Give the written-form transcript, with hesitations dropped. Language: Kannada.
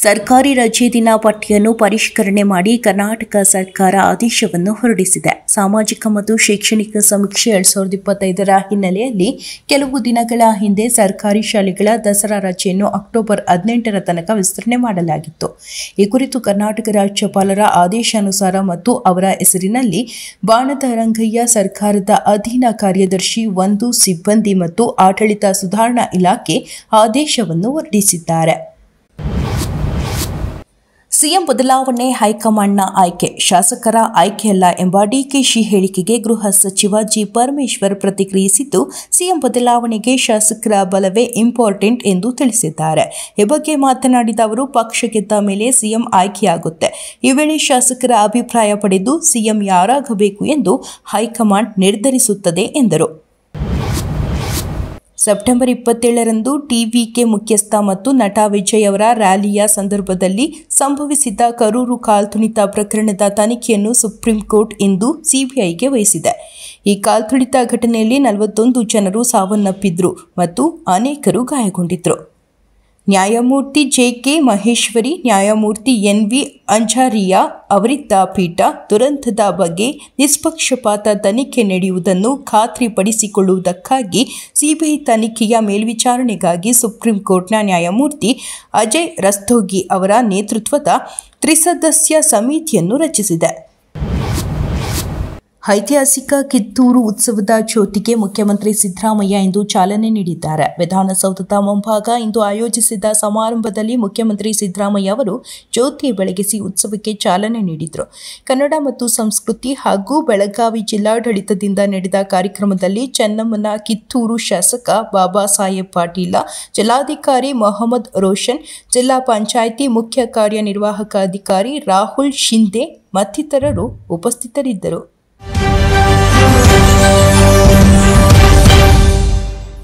ಸರ್ಕಾರಿ ರಜೆ ದಿನ ಪಟ್ಟಿಯನ್ನು ಪರಿಷ್ಕರಣೆ ಮಾಡಿ ಕರ್ನಾಟಕ ಸರ್ಕಾರ ಆದೇಶವನ್ನು ಹೊರಡಿಸಿದೆ. ಸಾಮಾಜಿಕ ಮತ್ತು ಶೈಕ್ಷಣಿಕ ಸಮೀಕ್ಷೆ 2025ರ ಹಿನ್ನೆಲೆಯಲ್ಲಿ ಕೆಲವು ದಿನಗಳ ಹಿಂದೆ ಸರ್ಕಾರಿ ಶಾಲೆಗಳ ದಸರಾ ರಜೆಯನ್ನು ಅಕ್ಟೋಬರ್ 18ರ ತನಕ ವಿಸ್ತರಣೆ ಮಾಡಲಾಗಿತ್ತು. ಈ ಕುರಿತು ಕರ್ನಾಟಕ ರಾಜ್ಯಪಾಲರ ಆದೇಶಾನುಸಾರ ಮತ್ತು ಅವರ ಹೆಸರಿನಲ್ಲಿ ಬಾಣದ ರಂಗಯ್ಯ ಸರ್ಕಾರದ ಅಧೀನ ಕಾರ್ಯದರ್ಶಿ 1 ಸಿಬ್ಬಂದಿ ಮತ್ತು ಆಡಳಿತ ಸುಧಾರಣಾ ಇಲಾಖೆ ಆದೇಶವನ್ನು ಹೊರಡಿಸಿದ್ದಾರೆ. ಸಿಎಂ ಬದಲಾವಣೆ ಹೈಕಮಾಂಡ್ನ ಆಯ್ಕೆ, ಶಾಸಕರ ಆಯ್ಕೆಯಲ್ಲ ಎಂಬ ಡಿಕೆಶಿ ಹೇಳಿಕೆಗೆ ಗೃಹ ಸಚಿವ ಜಿ. ಪರಮೇಶ್ವರ್ ಪ್ರತಿಕ್ರಿಯಿಸಿದ್ದು, ಸಿಎಂ ಬದಲಾವಣೆಗೆ ಶಾಸಕರ ಬಲವೇ ಇಂಪಾರ್ಟೆಂಟ್ ಎಂದು ತಿಳಿಸಿದ್ದಾರೆ. ಈ ಬಗ್ಗೆ ಮಾತನಾಡಿದ ಅವರು, ಪಕ್ಷ ಗೆದ್ದ ಮೇಲೆ ಸಿಎಂ ಆಯ್ಕೆಯಾಗುತ್ತೆ. ಈ ವೇಳೆ ಶಾಸಕರ ಅಭಿಪ್ರಾಯ ಪಡೆದು ಸಿಎಂ ಯಾರಾಗಬೇಕು ಎಂದು ಹೈಕಮಾಂಡ್ ನಿರ್ಧರಿಸುತ್ತದೆ ಎಂದರು. ಸೆಪ್ಟೆಂಬರ್ 27ರಂದು ಟಿವಿಕೆ ಮುಖ್ಯಸ್ಥ ಮತ್ತು ನಟ ವಿಜಯ್ ಅವರ ರ್ಯಾಲಿಯ ಸಂದರ್ಭದಲ್ಲಿ ಸಂಭವಿಸಿದ ಕರೂರು ಕಾಲ್ತುಳಿತ ಪ್ರಕರಣದ ತನಿಖೆಯನ್ನು ಸುಪ್ರೀಂ ಕೋರ್ಟ್ ಇಂದು ಸಿಬಿಐಗೆ ವಹಿಸಿದೆ. ಈ ಕಾಲ್ತುಳಿತ ಘಟನೆಯಲ್ಲಿ 41 ಜನರು ಸಾವನ್ನಪ್ಪಿದ್ರು ಮತ್ತು ಅನೇಕರು ಗಾಯಗೊಂಡಿದ್ರು. ನ್ಯಾಯಮೂರ್ತಿ ಜೆ.ಕೆ. ಮಹೇಶ್ವರಿ, ನ್ಯಾಯಮೂರ್ತಿ ಎನ್.ವಿ. ಅಂಜಾರಿಯಾ ಅವರಿದ್ದ ಪೀಠ ದುರಂತದ ಬಗ್ಗೆ ನಿಷ್ಪಕ್ಷಪಾತ ತನಿಖೆ ನಡೆಯುವುದನ್ನು ಖಾತ್ರಿಪಡಿಸಿಕೊಳ್ಳುವುದಕ್ಕಾಗಿ ಸಿಬಿಐ ತನಿಖೆಯ ಮೇಲ್ವಿಚಾರಣೆಗಾಗಿ ಸುಪ್ರೀಂ ಕೋರ್ಟ್ನ ನ್ಯಾಯಮೂರ್ತಿ ಅಜಯ್ ರಸ್ತೋಗಿ ಅವರ ನೇತೃತ್ವದ ತ್ರಿಸದಸ್ಯ ಸಮಿತಿಯನ್ನು ರಚಿಸಿದೆ. ಐತಿಹಾಸಿಕ ಕಿತ್ತೂರು ಉತ್ಸವದ ಜ್ಯೋತಿಗೆ ಮುಖ್ಯಮಂತ್ರಿ ಸಿದ್ದರಾಮಯ್ಯ ಇಂದು ಚಾಲನೆ ನೀಡಿದ್ದಾರೆ. ವಿಧಾನಸೌಧದ ಮುಂಭಾಗ ಇಂದು ಆಯೋಜಿಸಿದ ಸಮಾರಂಭದಲ್ಲಿ ಮುಖ್ಯಮಂತ್ರಿ ಸಿದ್ದರಾಮಯ್ಯ ಅವರು ಜ್ಯೋತಿ ಬೆಳಗಿಸಿ ಉತ್ಸವಕ್ಕೆ ಚಾಲನೆ ನೀಡಿದರು. ಕನ್ನಡ ಮತ್ತು ಸಂಸ್ಕೃತಿ ಹಾಗೂ ಬೆಳಗಾವಿ ಜಿಲ್ಲಾಡಳಿತದಿಂದ ನಡೆದ ಕಾರ್ಯಕ್ರಮದಲ್ಲಿ ಚೆನ್ನಮ್ಮನ ಕಿತ್ತೂರು ಶಾಸಕ ಬಾಬಾ ಸಾಹೇಬ್ ಪಾಟೀಲ, ಜಿಲ್ಲಾಧಿಕಾರಿ ಮೊಹಮ್ಮದ್ ರೋಷನ್, ಜಿಲ್ಲಾ ಪಂಚಾಯಿತಿ ಮುಖ್ಯ ಕಾರ್ಯನಿರ್ವಾಹಕ ಅಧಿಕಾರಿ ರಾಹುಲ್ ಶಿಂದೆ ಮತ್ತಿತರರು ಉಪಸ್ಥಿತರಿದ್ದರು.